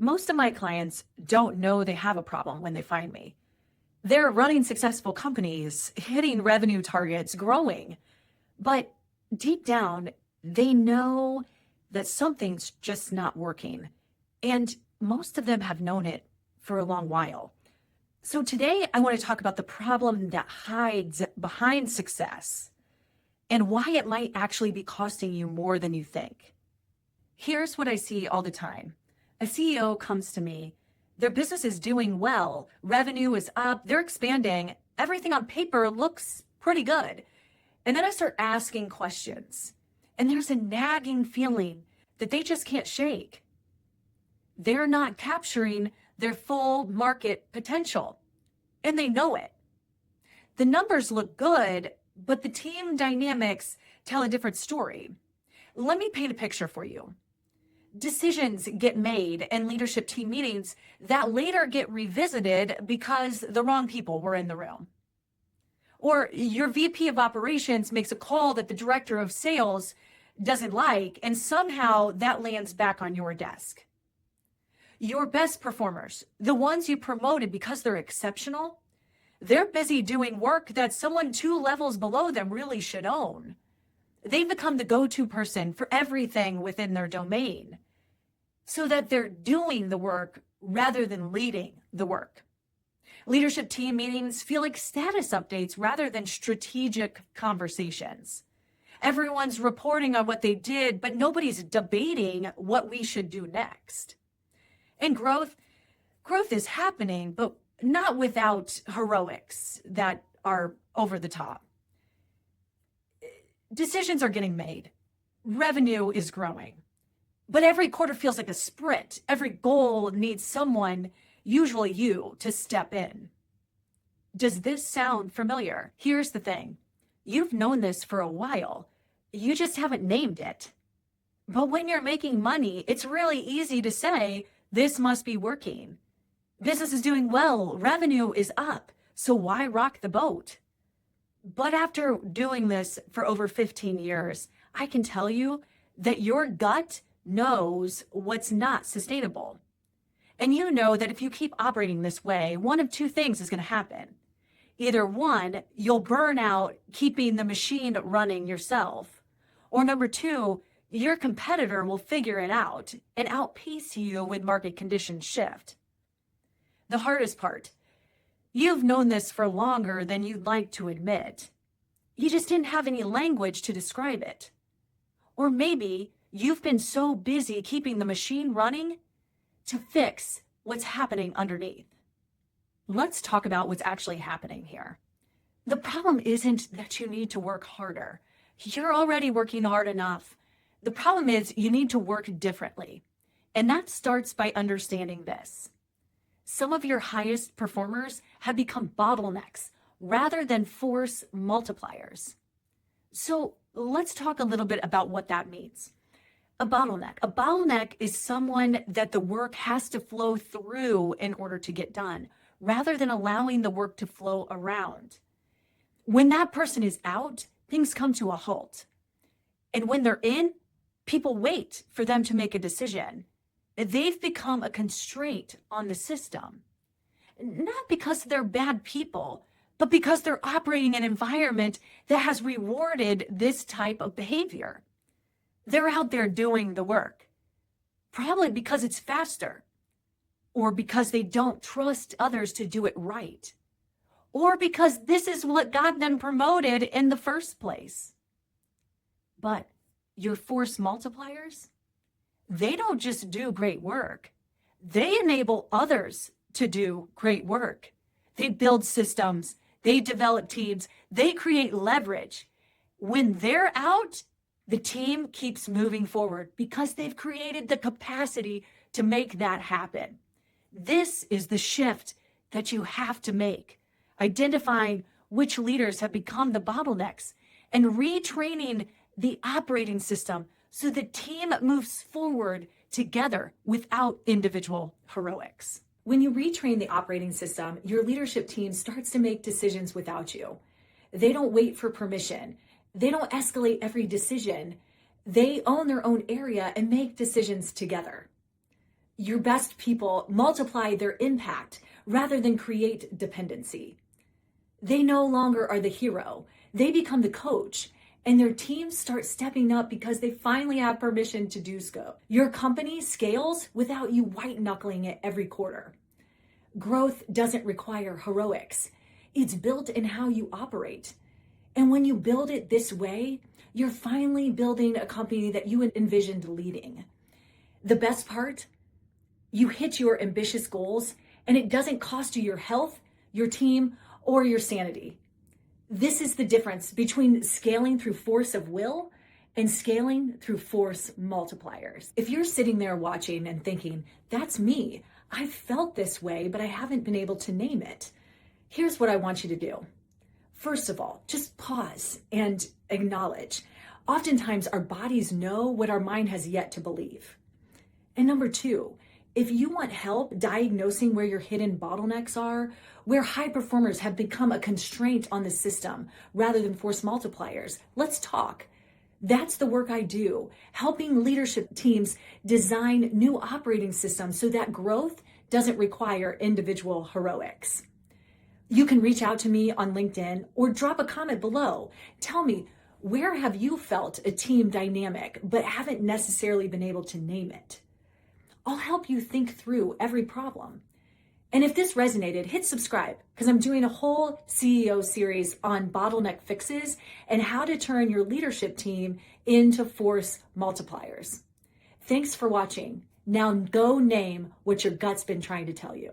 Most of my clients don't know they have a problem when they find me. They're running successful companies, hitting revenue targets, growing. But deep down, they know that something's just not working. And most of them have known it for a long while. So today, I want to talk about the problem that hides behind success and why it might actually be costing you more than you think. Here's what I see all the time. A CEO comes to me, their business is doing well, revenue is up, they're expanding, everything on paper looks pretty good. And then I start asking questions, and there's a nagging feeling that they just can't shake. They're not capturing their full market potential, and they know it. The numbers look good, but the team dynamics tell a different story. Let me paint a picture for you. Decisions get made in leadership team meetings that later get revisited because the wrong people were in the room. Or your VP of operations makes a call that the director of sales doesn't like, and somehow that lands back on your desk. Your best performers, the ones you promoted because they're exceptional, they're busy doing work that someone 2 levels below them really should own. They've become the go-to person for everything within their domain, so that they're doing the work rather than leading the work. Leadership team meetings feel like status updates rather than strategic conversations. Everyone's reporting on what they did, but nobody's debating what we should do next. And growth is happening, but not without heroics that are over the top. Decisions are getting made. Revenue is growing. But every quarter feels like a sprint. Every goal needs someone, usually you, to step in. Does this sound familiar? Here's the thing. You've known this for a while. You just haven't named it. But when you're making money, it's really easy to say, this must be working. Business is doing well. Revenue is up. So why rock the boat? But after doing this for over 15 years, I can tell you that your gut knows what's not sustainable. And you know that if you keep operating this way, one of 2 things is going to happen. Either 1, you'll burn out keeping the machine running yourself, or number 2, your competitor will figure it out and outpace you when market conditions shift. The hardest part, you've known this for longer than you'd like to admit. You just didn't have any language to describe it. Or maybe you've been so busy keeping the machine running to fix what's happening underneath. Let's talk about what's actually happening here. The problem isn't that you need to work harder. You're already working hard enough. The problem is you need to work differently. And that starts by understanding this. Some of your highest performers have become bottlenecks rather than force multipliers. So let's talk a little bit about what that means. A bottleneck is someone that the work has to flow through in order to get done, rather than allowing the work to flow around. When that person is out, things come to a halt. And when they're in, people wait for them to make a decision. They've become a constraint on the system, not because they're bad people, but because they're operating in an environment that has rewarded this type of behavior. They're out there doing the work, probably because it's faster, or because they don't trust others to do it right, or because this is what got them promoted in the first place. But your force multipliers, they don't just do great work. They enable others to do great work. They build systems, they develop teams, they create leverage. When they're out, the team keeps moving forward because they've created the capacity to make that happen. This is the shift that you have to make, identifying which leaders have become the bottlenecks and retraining the operating system so the team moves forward together without individual heroics. When you retrain the operating system, your leadership team starts to make decisions without you. They don't wait for permission. They don't escalate every decision. They own their own area and make decisions together. Your best people multiply their impact rather than create dependency. They no longer are the hero. They become the coach, and their teams start stepping up because they finally have permission to do so. Your company scales without you white knuckling it every quarter. Growth doesn't require heroics. It's built in how you operate. And when you build it this way, you're finally building a company that you envisioned leading. The best part, you hit your ambitious goals and it doesn't cost you your health, your team, or your sanity. This is the difference between scaling through force of will and scaling through force multipliers. If you're sitting there watching and thinking, that's me, I've felt this way, but I haven't been able to name it. Here's what I want you to do. First of all, just pause and acknowledge. Oftentimes our bodies know what our mind has yet to believe. And number two, if you want help diagnosing where your hidden bottlenecks are, where high performers have become a constraint on the system rather than force multipliers, let's talk. That's the work I do, helping leadership teams design new operating systems so that growth doesn't require individual heroics. You can reach out to me on LinkedIn or drop a comment below. Tell me, where have you felt a team dynamic but haven't necessarily been able to name it? I'll help you think through every problem. And if this resonated, hit subscribe because I'm doing a whole CEO series on bottleneck fixes and how to turn your leadership team into force multipliers. Thanks for watching. Now go name what your gut's been trying to tell you.